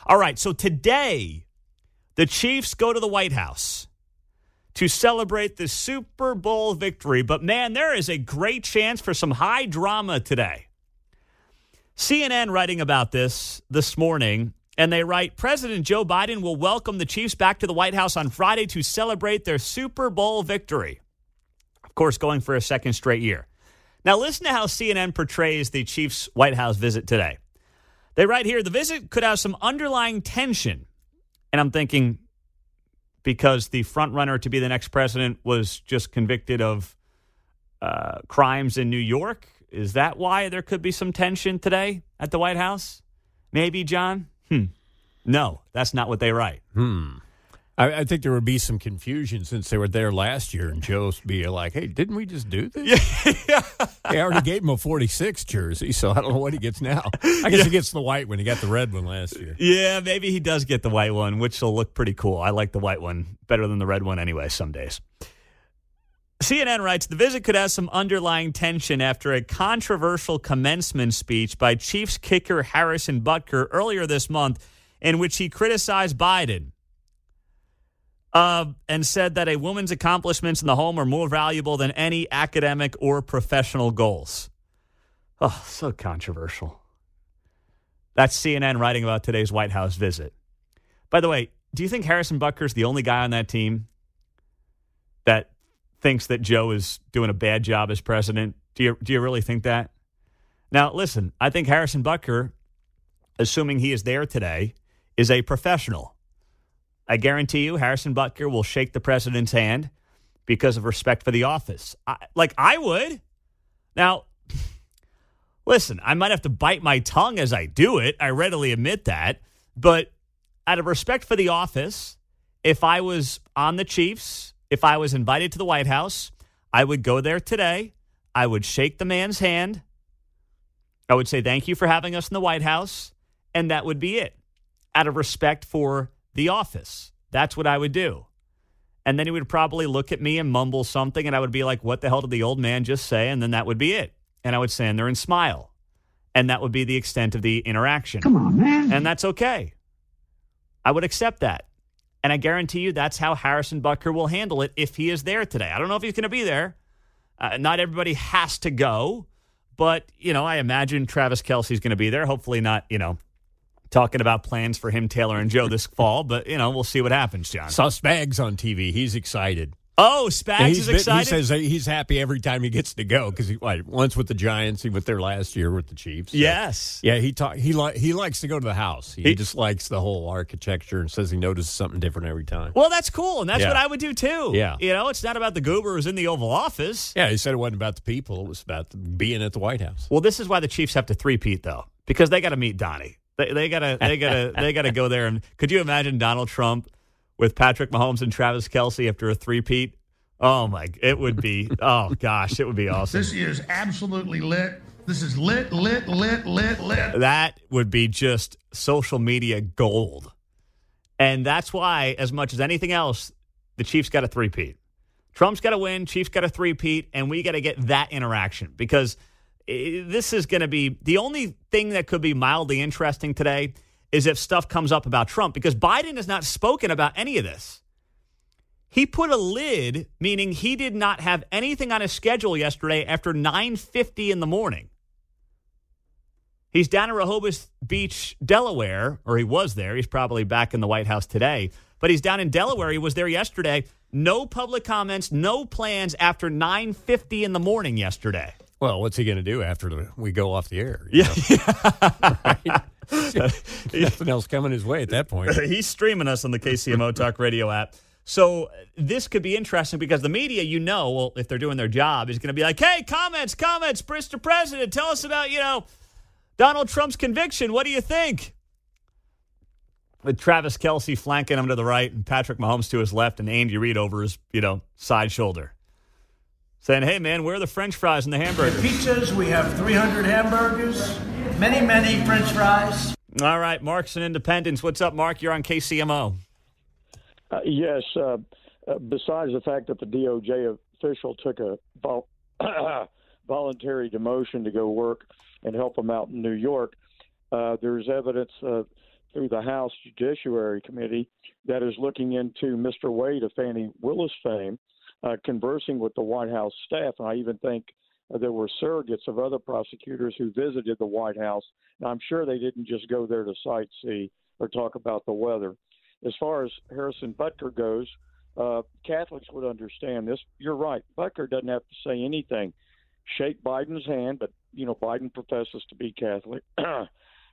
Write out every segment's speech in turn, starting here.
All right, so today, the Chiefs go to the White House to celebrate the Super Bowl victory. But, man, there is a great chance for some high drama today. CNN writing about this morning, and they write, President Joe Biden will welcome the Chiefs back to the White House on Friday to celebrate their Super Bowl victory. Of course, going for a second straight year. Now, listen to how CNN portrays the Chiefs' White House visit today. They write here, the visit could have some underlying tension. And I'm thinking, because the frontrunner to be the next president was just convicted of crimes in New York? Is that why there could be some tension today at the White House? Maybe, John? No, that's not what they write. I think there would be some confusion since they were there last year, and Joe's be like, hey, didn't we just do this? Yeah. They already gave him a 46 jersey, so I don't know what he gets now. I guess he gets the white one. He got the red one last year. Yeah, maybe he does get the white one, which will look pretty cool. I like the white one better than the red one anyway some days. CNN writes, the visit could have some underlying tension after a controversial commencement speech by Chiefs kicker Harrison Butker earlier this month in which he criticized Biden. And said that a woman's accomplishments in the home are more valuable than any academic or professional goals. Oh, so controversial. That's CNN writing about today's White House visit. By the way, do you think Harrison Butker's the only guy on that team that thinks that Joe is doing a bad job as president? Do you really think that? Now, listen, I think Harrison Butker, assuming he is there today, is a professional. I guarantee you Harrison Butker will shake the president's hand because of respect for the office. I would. Now, listen, I might have to bite my tongue as I do it. I readily admit that. But out of respect for the office, if I was on the Chiefs, if I was invited to the White House, I would go there today. I would shake the man's hand. I would say, thank you for having us in the White House. And that would be it. Out of respect for the office. That's what I would do. And then he would probably look at me and mumble something, and I would be like, what the hell did the old man just say? And then that would be it. And I would stand there and smile. And that would be the extent of the interaction. Come on, man. And that's okay. I would accept that. And I guarantee you that's how Harrison Butker will handle it if he is there today. I don't know if he's going to be there. Not everybody has to go. But, I imagine Travis Kelce's going to be there. Hopefully not, talking about plans for him, Taylor, and Joe this fall. But, we'll see what happens, John. Saw Spags on TV. He's excited. Oh, Spags is excited? He says he's happy every time he gets to go because once with the Giants, he went there last year with the Chiefs. So. Yes. Yeah, he likes to go to the house. He just likes the whole architecture and says he notices something different every time. Well, that's cool, and that's what I would do, too. Yeah. It's not about the goober who's in the Oval Office. Yeah, he said it wasn't about the people. It was about being at the White House. Well, this is why the Chiefs have to three-peat, though, because they got to meet Donnie. They gotta go there. And could you imagine Donald Trump with Patrick Mahomes and Travis Kelce after a three-peat? Oh my! It would be. Oh gosh, it would be awesome. This is absolutely lit. This is lit. That would be just social media gold, and that's why, as much as anything else, the Chiefs got a three-peat. Trump's got to win. Chiefs got a three-peat, and we got to get that interaction because. This is going to be the only thing that could be mildly interesting today is if stuff comes up about Trump, because Biden has not spoken about any of this. He put a lid, meaning he did not have anything on his schedule yesterday after 9:50 in the morning. He's down in Rehoboth Beach, Delaware, or he was there. He's probably back in the White House today. But he's down in Delaware. He was there yesterday. No public comments, no plans after 9:50 in the morning yesterday. Well, what's he going to do after we go off the air? Yeah. Nothing else coming his way at that point. He's streaming us on the KCMO Talk Radio app. So this could be interesting because the media, if they're doing their job, is going to be like, hey, comments, Mr. President, tell us about, Donald Trump's conviction. What do you think? With Travis Kelce flanking him to the right and Patrick Mahomes to his left and Andy Reid over his, side shoulder. Saying, hey, man, where are the French fries and the hamburgers? Pizzas, we have 300 hamburgers, many French fries. All right, Mark's in Independence. What's up, Mark? You're on KCMO. Yes. Besides the fact that the DOJ official took a voluntary demotion to go work and help him out in New York, there's evidence through the House Judiciary Committee that is looking into Mr. Wade of Fannie Willis fame, conversing with the White House staff. And I even think there were surrogates of other prosecutors who visited the White House. And I'm sure they didn't just go there to sightsee or talk about the weather. As far as Harrison Butker goes, Catholics would understand this. You're right. Butker doesn't have to say anything. Shake Biden's hand, but, Biden professes to be Catholic.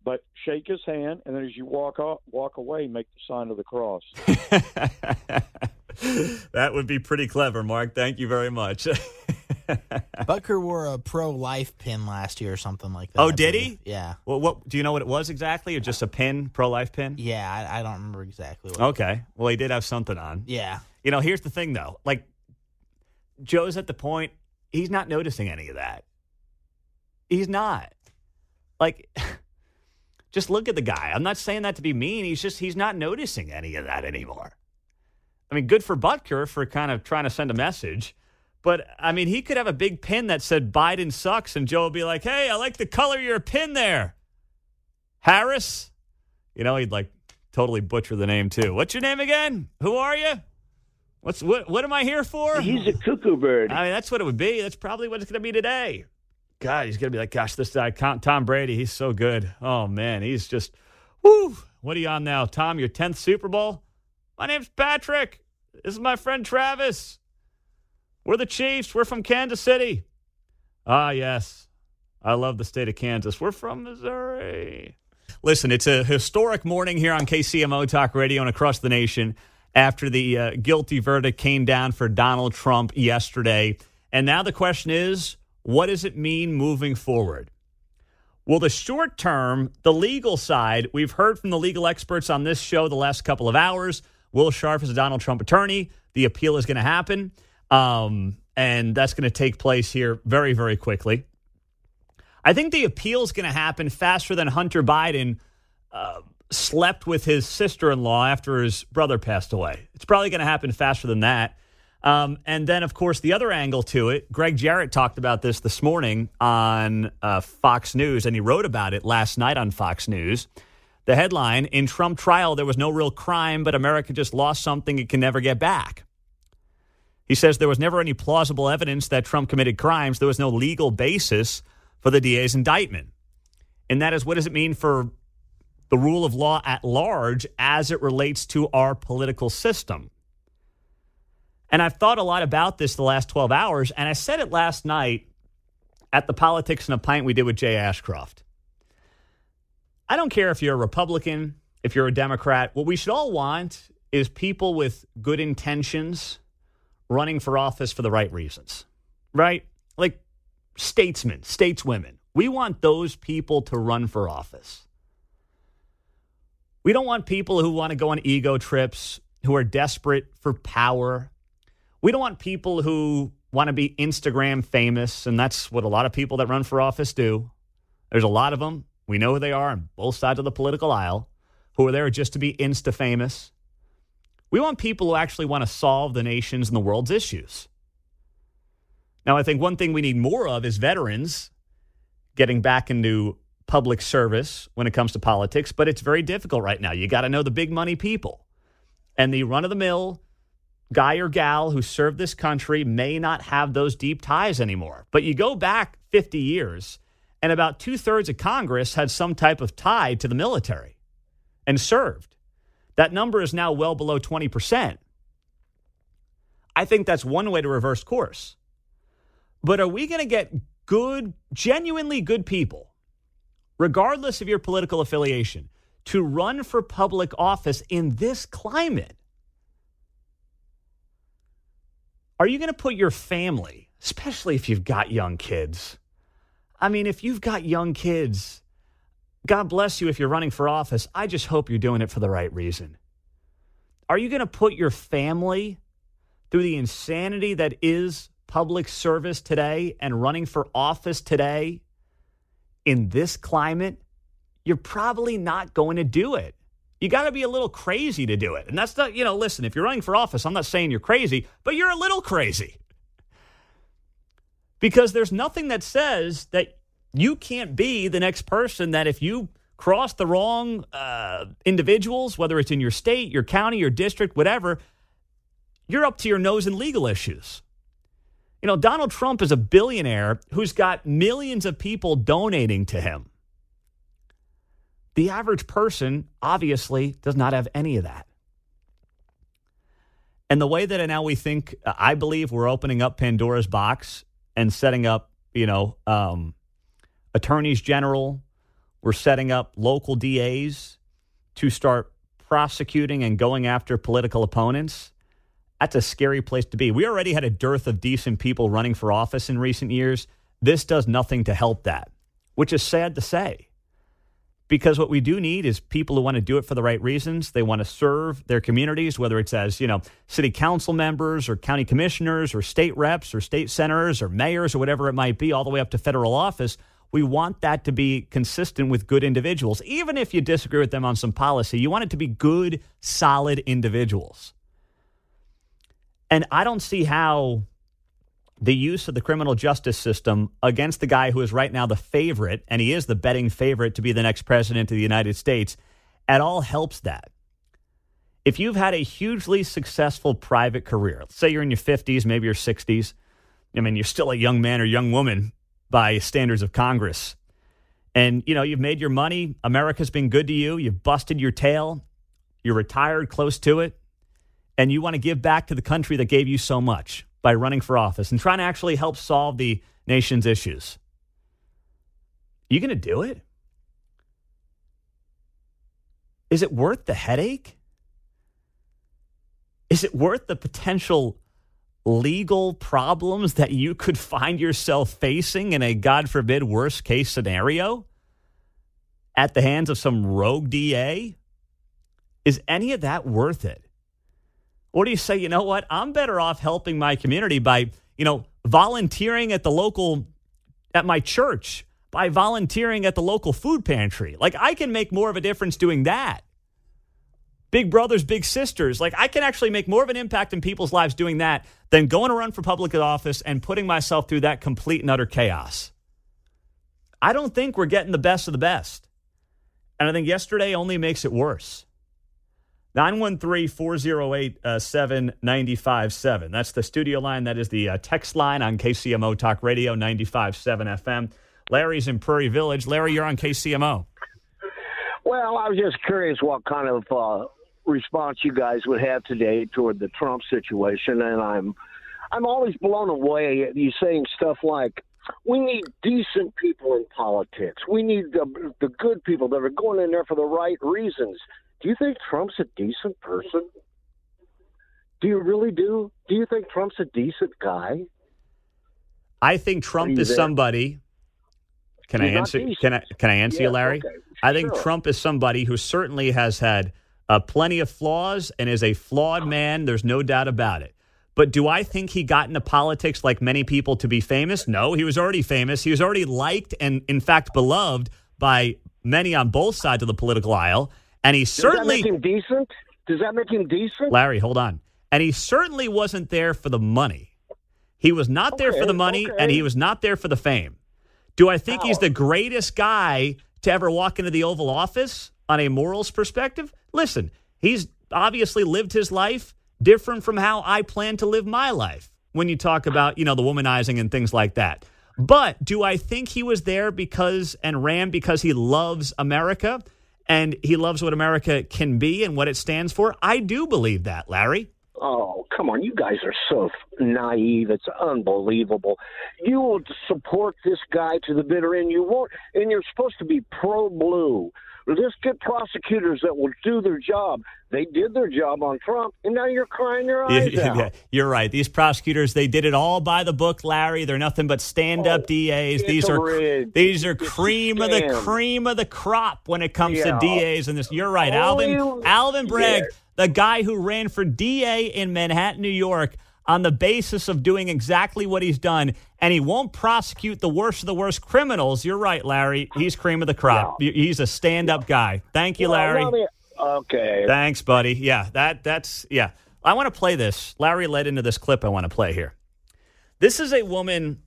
But shake his hand, and then as you walk away, make the sign of the cross. That would be pretty clever, Mark. Thank you very much. Butker wore a pro-life pin last year or something like that. Oh, did he? Yeah. Well, what do you know what it was exactly, or just a pin, pro-life pin? Yeah, I don't remember exactly what Okay. Well, he did have something on. Yeah. Here's the thing, though. Like, Joe's at the point, he's not noticing any of that. He's not. Like, just look at the guy. I'm not saying that to be mean. He's not noticing any of that anymore. I mean, good for Butker for kind of trying to send a message. But, I mean, he could have a big pin that said Biden sucks, and Joe would be like, hey, I like the color of your pin there. Harris? He'd like totally butcher the name, too. What's your name again? Who are you? What am I here for? He's a cuckoo bird. I mean, that's what it would be. That's probably what it's going to be today. God, he's going to be like, gosh, this guy, Tom Brady, he's so good. Oh, man, he's just, whoo. What are you on now, Tom? Your 10th Super Bowl? My name's Patrick. This is my friend Travis. We're the Chiefs. We're from Kansas City. Ah, yes. I love the state of Kansas. We're from Missouri. Listen, it's a historic morning here on KCMO Talk Radio and across the nation after the guilty verdict came down for Donald Trump yesterday. And now the question is, what does it mean moving forward? Well, the short term, the legal side, we've heard from the legal experts on this show the last couple of hours. Will Sharf is a Donald Trump attorney. The appeal is going to happen. And that's going to take place here very, very quickly. I think the appeal is going to happen faster than Hunter Biden slept with his sister-in-law after his brother passed away. It's probably going to happen faster than that. And then, of course, the other angle to it, Greg Jarrett talked about this morning on Fox News, and he wrote about it last night on Fox News. The headline, in Trump trial, there was no real crime, but America just lost something it can never get back. He says there was never any plausible evidence that Trump committed crimes. There was no legal basis for the DA's indictment. And that is, what does it mean for the rule of law at large as it relates to our political system? And I've thought a lot about this the last 12 hours, and I said it last night at the Politics in a Pint we did with Jay Ashcroft. I don't care if you're a Republican, if you're a Democrat. What we should all want is people with good intentions running for office for the right reasons, right? Like statesmen, stateswomen. We want those people to run for office. We don't want people who want to go on ego trips, who are desperate for power. We don't want people who want to be Instagram famous, and that's what a lot of people that run for office do. There's a lot of them. We know who they are on both sides of the political aisle, who are there just to be Insta famous. We want people who actually want to solve the nation's and the world's issues. Now, I think one thing we need more of is veterans getting back into public service when it comes to politics, but it's very difficult right now. You got to know the big money people. And the run-of-the-mill guy or gal who served this country may not have those deep ties anymore. But you go back 50 years, and about 2/3 of Congress had some type of tie to the military and served. That number is now well below 20%. I think that's one way to reverse course. But are we going to get good, genuinely good people, regardless of your political affiliation, to run for public office in this climate? Are you going to put your family, especially if you've got young kids? I mean, if you've got young kids, God bless you if you're running for office. I just hope you're doing it for the right reason. Are you going to put your family through the insanity that is public service today and running for office today in this climate? You're probably not going to do it. You got to be a little crazy to do it. And that's not, listen, if you're running for office, I'm not saying you're crazy, but you're a little crazy. Because there's nothing that says that you can't be the next person that if you cross the wrong individuals, whether it's in your state, your county, your district, whatever, you're up to your nose in legal issues. You know, Donald Trump is a billionaire who's got millions of people donating to him. The average person obviously does not have any of that. And the way that now we think, I believe we're opening up Pandora's box and setting up, attorneys general. We're setting up local DAs to start prosecuting and going after political opponents. That's a scary place to be. We already had a dearth of decent people running for office in recent years. This does nothing to help that, which is sad to say. Because what we do need is people who want to do it for the right reasons. They want to serve their communities, whether it's as, city council members or county commissioners or state reps or state senators or mayors or whatever it might be, all the way up to federal office. We want that to be consistent with good individuals. Even if you disagree with them on some policy, you want it to be good, solid individuals. And I don't see how the use of the criminal justice system against the guy who is right now the favorite, and he is the betting favorite to be the next president of the United States, at all helps that. If you've had a hugely successful private career, let's say you're in your 50s, maybe your 60s, you're still a young man or young woman by standards of Congress, and, you've made your money, America's been good to you, you've busted your tail, you're retired, close to it, and you want to give back to the country that gave you so much by running for office and trying to actually help solve the nation's issues. You going to do it? Is it worth the headache? Is it worth the potential legal problems that you could find yourself facing in a, God forbid, worst case scenario at the hands of some rogue DA? Is any of that worth it? Or do you say, you know what, I'm better off helping my community by, volunteering at my church, by volunteering at the local food pantry. Like, I can make more of a difference doing that. Big brothers, big sisters. Like, I can actually make more of an impact in people's lives doing that than going to run for public office and putting myself through that complete and utter chaos. I don't think we're getting the best of the best. And I think yesterday only makes it worse. 913-408-7957. That's the studio line. That is the text line on KCMO Talk Radio, 95.7 FM. Larry's in Prairie Village. Larry, you're on KCMO. Well, I was just curious what kind of response you guys would have today toward the Trump situation, and I'm always blown away at you saying stuff like, we need decent people in politics. We need the good people that are going in there for the right reasons. Do you think Trump's a decent person? Do you really do? Do you think Trump's a decent guy? I think Trump is somebody. Can I answer you, Larry? Okay. I think Trump is somebody who certainly has had plenty of flaws and is a flawed man. There's no doubt about it. But do I think he got into politics like many people to be famous? No, he was already famous. He was already liked and, in fact, beloved by many on both sides of the political aisle. And he certainly... Does that make him decent? Does that make him decent? Larry, hold on. And he certainly wasn't there for the money. He was not there for the money, and he was not there for the fame. Do I think he's the greatest guy to ever walk into the Oval Office on a morals perspective? Listen, he's obviously lived his life different from how I plan to live my life when you talk about, the womanizing and things like that. But do I think he was there because he loves America? And he loves what America can be and what it stands for? I do believe that, Larry. Oh, come on. You guys are so naive. It's unbelievable. You will support this guy to the bitter end. You won't, and you're supposed to be pro-blue. Just get prosecutors that will do their job. They did their job on Trump, and now you're crying your eyes out. Yeah, you're right. These prosecutors, they did it all by the book, Larry. They're nothing but stand-up DAs. These are cream of the crop when it comes to DAs. And this, you're right, Alvin Bragg, the guy who ran for DA in Manhattan, New York, on the basis of doing exactly what he's done, and he won't prosecute the worst of the worst criminals. You're right, Larry. He's cream of the crop. Yeah. He's a stand-up guy. Thank you, Larry. Okay. Thanks, buddy. Yeah, that's. I want to play this. Larry led into this clip I want to play here. This is a woman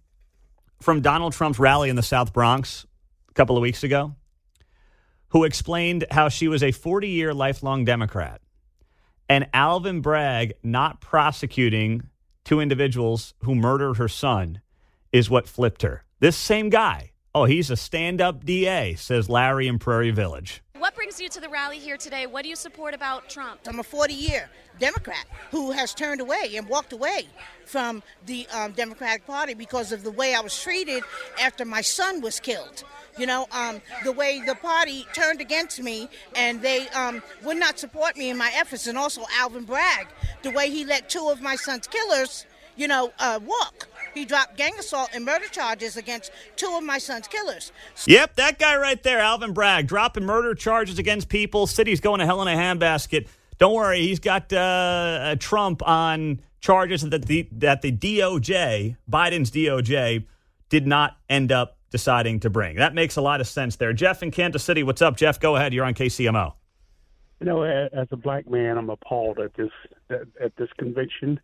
from Donald Trump's rally in the South Bronx a couple of weeks ago who explained how she was a 40-year lifelong Democrat. And Alvin Bragg not prosecuting two individuals who murdered her son is what flipped her. This same guy, oh, he's a stand-up DA, says Larry in Prairie Village. What brings you to the rally here today? What do you support about Trump? I'm a 40-year Democrat who has turned away and walked away from the Democratic Party because of the way I was treated after my son was killed. You know, the way the party turned against me and they would not support me in my efforts. And also Alvin Bragg, the way he let two of my son's killers, walk. He dropped gang assault and murder charges against two of my son's killers. Yep, that guy right there, Alvin Bragg, dropping murder charges against people. City's going to hell in a handbasket. Don't worry, he's got Trump on charges that the DOJ, Biden's DOJ, did not end up deciding to bring. That makes a lot of sense there. Jeff in Kansas City, what's up, Jeff? Go ahead. You're on KCMO. As a black man, I'm appalled at this conviction.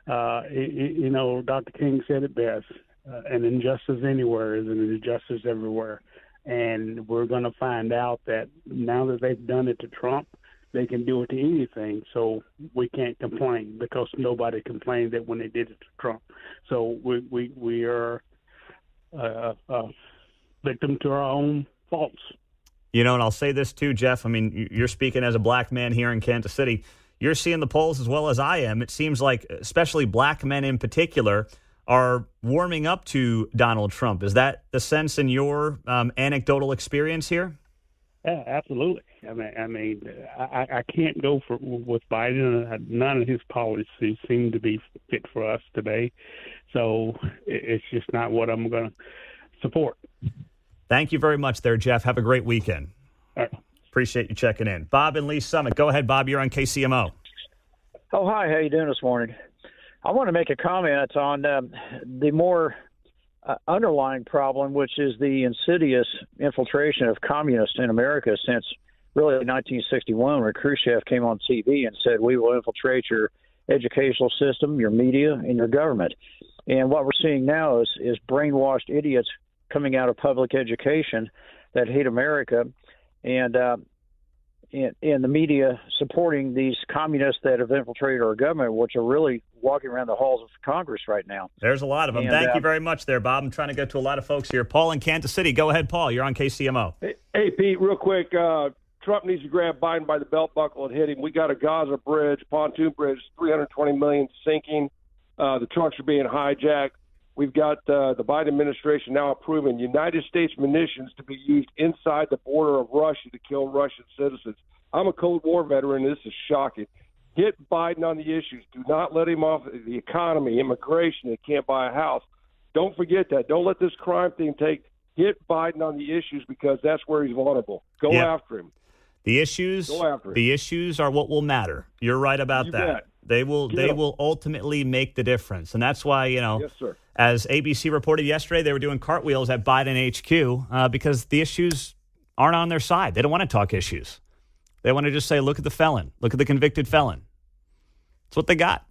Dr. King said it best. An injustice anywhere is an injustice everywhere. And we're going to find out that now that they've done it to Trump, they can do it to anything. So we can't complain because nobody complained that when they did it to Trump. So we are victim to our own faults. And I'll say this too, Jeff. I mean, you're speaking as a black man here in Kansas City. You're seeing the polls as well as I am. It seems like, especially black men in particular, are warming up to Donald Trump. Is that the sense in your anecdotal experience here? Yeah, absolutely. I can't go with Biden. None of his policies seem to be fit for us today. So it's just not what I'm going to support. Thank you very much there, Jeff. Have a great weekend. All right. Appreciate you checking in. Bob in Lee Summit. Go ahead, Bob. You're on KCMO. Oh, hi. How you doing this morning? I want to make a comment on the more underlying problem, which is the insidious infiltration of communists in America since really 1961, when Khrushchev came on TV and said, we will infiltrate your educational system, your media, and your government. And what we're seeing now is brainwashed idiots coming out of public education that hate America, and the media supporting these communists that have infiltrated our government, which are really walking around the halls of Congress right now. There's a lot of them. Thank you very much there, Bob. I'm trying to get to a lot of folks here. Paul in Kansas City. Go ahead, Paul. You're on KCMO. Hey Pete, real quick. Trump needs to grab Biden by the belt buckle and hit him. We got a Gaza bridge, pontoon bridge, $320 million sinking. The trucks are being hijacked. We've got the Biden administration now approving United States munitions to be used inside the border of Russia to kill Russian citizens. I'm a Cold War veteran. This is shocking. Hit Biden on the issues. Do not let him off the economy, immigration. He can't buy a house. Don't forget that. Don't let this crime thing take. Hit Biden on the issues because that's where he's vulnerable. Go after him. The issues are what will matter. You're right about that. Bet. They will ultimately make the difference. And that's why, yes, sir. As ABC reported yesterday, they were doing cartwheels at Biden HQ because the issues aren't on their side. They don't want to talk issues. They want to just say, look at the felon. Look at the convicted felon. That's what they got.